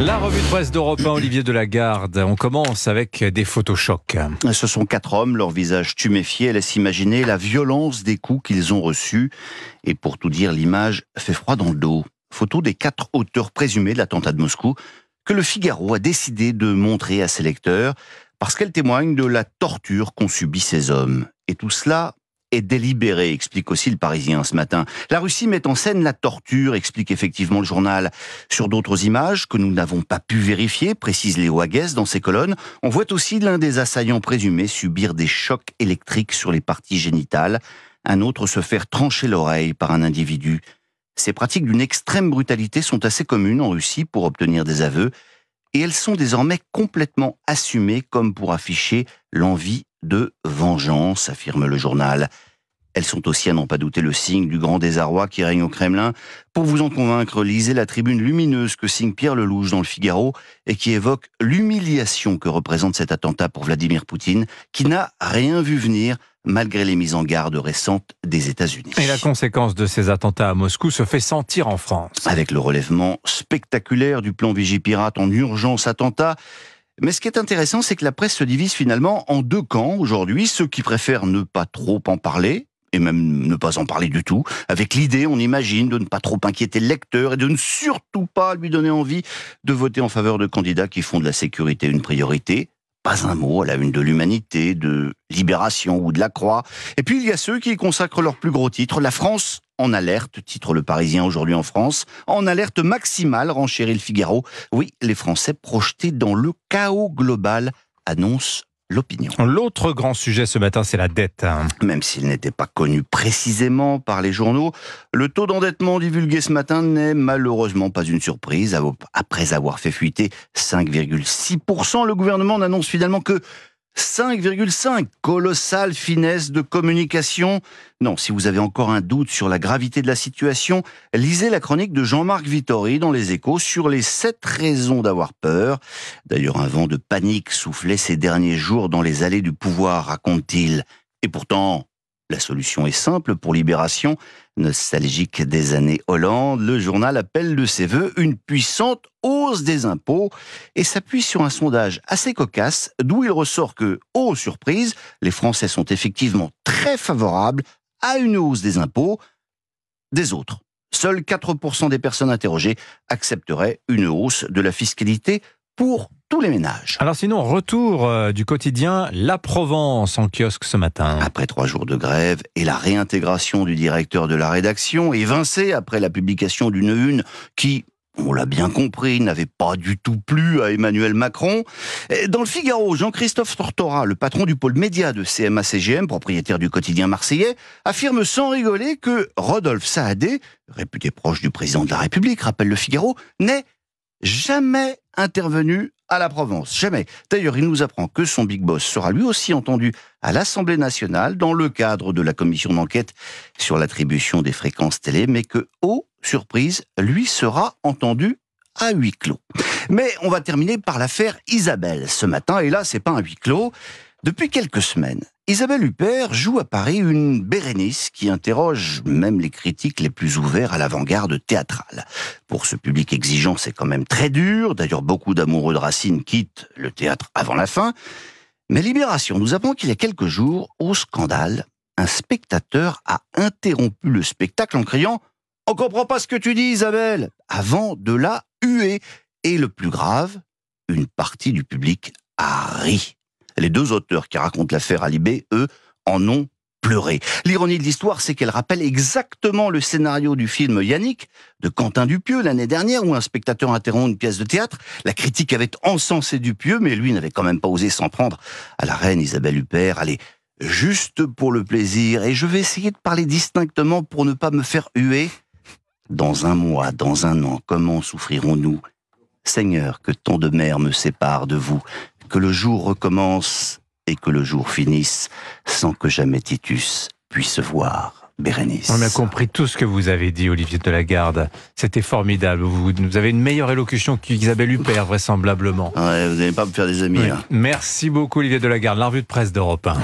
La revue de presse d'Europe 1, Olivier Delagarde. On commence avec des photochocs. Ce sont 4 hommes, leur visage tuméfié laisse imaginer la violence des coups qu'ils ont reçus. Et pour tout dire, l'image fait froid dans le dos. Photo des 4 auteurs présumés de l'attentat de Moscou que le Figaro a décidé de montrer à ses lecteurs parce qu'elle témoigne de la torture qu'ont subi ces hommes. Et tout cela est délibéré, explique aussi le Parisien ce matin. La Russie met en scène la torture, explique effectivement le journal. Sur d'autres images que nous n'avons pas pu vérifier, précise Léo Aguès dans ses colonnes, on voit aussi l'un des assaillants présumés subir des chocs électriques sur les parties génitales, un autre se faire trancher l'oreille par un individu. Ces pratiques d'une extrême brutalité sont assez communes en Russie pour obtenir des aveux, et elles sont désormais complètement assumées comme pour afficher l'envie de vengeance, affirme le journal. Elles sont aussi, à n'en pas douter, le signe du grand désarroi qui règne au Kremlin. Pour vous en convaincre, lisez la tribune lumineuse que signe Pierre Lelouch dans le Figaro et qui évoque l'humiliation que représente cet attentat pour Vladimir Poutine, qui n'a rien vu venir malgré les mises en garde récentes des États-Unis. Et la conséquence de ces attentats à Moscou se fait sentir en France. Avec le relèvement spectaculaire du plan Vigipirate en urgence attentat. Mais ce qui est intéressant, c'est que la presse se divise finalement en 2 camps aujourd'hui. Ceux qui préfèrent ne pas trop en parler, et même ne pas en parler du tout, avec l'idée, on imagine, de ne pas trop inquiéter le lecteur et de ne surtout pas lui donner envie de voter en faveur de candidats qui font de la sécurité une priorité. Pas un mot à la une de l'Humanité, de Libération ou de La Croix. Et puis il y a ceux qui y consacrent leur plus gros titre. La France en alerte, titre Le Parisien aujourd'hui en France. En alerte maximale, renchérit le Figaro. Oui, les Français projetés dans le chaos global, annonce l'opinion. L'autre grand sujet ce matin, c'est la dette. Même s'il n'était pas connu précisément par les journaux, le taux d'endettement divulgué ce matin n'est malheureusement pas une surprise. Après avoir fait fuiter 5,6%, le gouvernement n'annonce finalement que 5,5%. Colossale finesse de communication. Non, si vous avez encore un doute sur la gravité de la situation, lisez la chronique de Jean-Marc Vittori dans Les Échos sur les 7 raisons d'avoir peur. D'ailleurs, un vent de panique soufflait ces derniers jours dans les allées du pouvoir, raconte-t-il. Et pourtant, la solution est simple pour Libération. Nostalgique des années Hollande, le journal appelle de ses vœux une puissante hausse des impôts et s'appuie sur un sondage assez cocasse d'où il ressort que, oh surprise, les Français sont effectivement très favorables à une hausse des impôts des autres. Seuls 4% des personnes interrogées accepteraient une hausse de la fiscalité pour tous les ménages. Alors sinon, retour du quotidien La Provence en kiosque ce matin. Après 3 jours de grève et la réintégration du directeur de la rédaction, évincé après la publication d'une une qui, on l'a bien compris, n'avait pas du tout plu à Emmanuel Macron. Dans le Figaro, Jean-Christophe Tortora, le patron du pôle média de CMA-CGM, propriétaire du quotidien marseillais, affirme sans rigoler que Rodolphe Saadé, réputé proche du président de la République, rappelle le Figaro, n'est jamais intervenu à la Provence. Jamais. D'ailleurs, il nous apprend que son big boss sera lui aussi entendu à l'Assemblée nationale dans le cadre de la commission d'enquête sur l'attribution des fréquences télé, mais que, oh, surprise, lui sera entendu à huis clos. Mais on va terminer par l'affaire Isabelle ce matin, et là, c'est pas un huis clos. Depuis quelques semaines, Isabelle Huppert joue à Paris une Bérénice qui interroge même les critiques les plus ouverts à l'avant-garde théâtrale. Pour ce public exigeant, c'est quand même très dur. D'ailleurs, beaucoup d'amoureux de Racine quittent le théâtre avant la fin. Mais Libération nous apprend qu'il y a quelques jours, au scandale, un spectateur a interrompu le spectacle en criant « On comprend pas ce que tu dis, Isabelle !» avant de la huer. Et le plus grave, une partie du public a ri. Les 2 auteurs qui racontent l'affaire à Libé, eux, en ont pleuré. L'ironie de l'histoire, c'est qu'elle rappelle exactement le scénario du film Yannick, de Quentin Dupieux, l'année dernière, où un spectateur interrompt une pièce de théâtre. La critique avait encensé Dupieux, mais lui n'avait quand même pas osé s'en prendre à la reine Isabelle Huppert. Allez, juste pour le plaisir, et je vais essayer de parler distinctement pour ne pas me faire huer. Dans 1 mois, dans 1 an, comment souffrirons-nous ? Seigneur, que tant de mers me séparent de vous, que le jour recommence et que le jour finisse sans que jamais Titus puisse voir Bérénice. On a compris tout ce que vous avez dit, Olivier Delagarde. C'était formidable. Vous avez une meilleure élocution qu'Isabelle Huppert, vraisemblablement. Ouais, vous n'allez pas me faire des amis. Oui. Là. Merci beaucoup, Olivier Delagarde. La revue de presse d'Europe 1.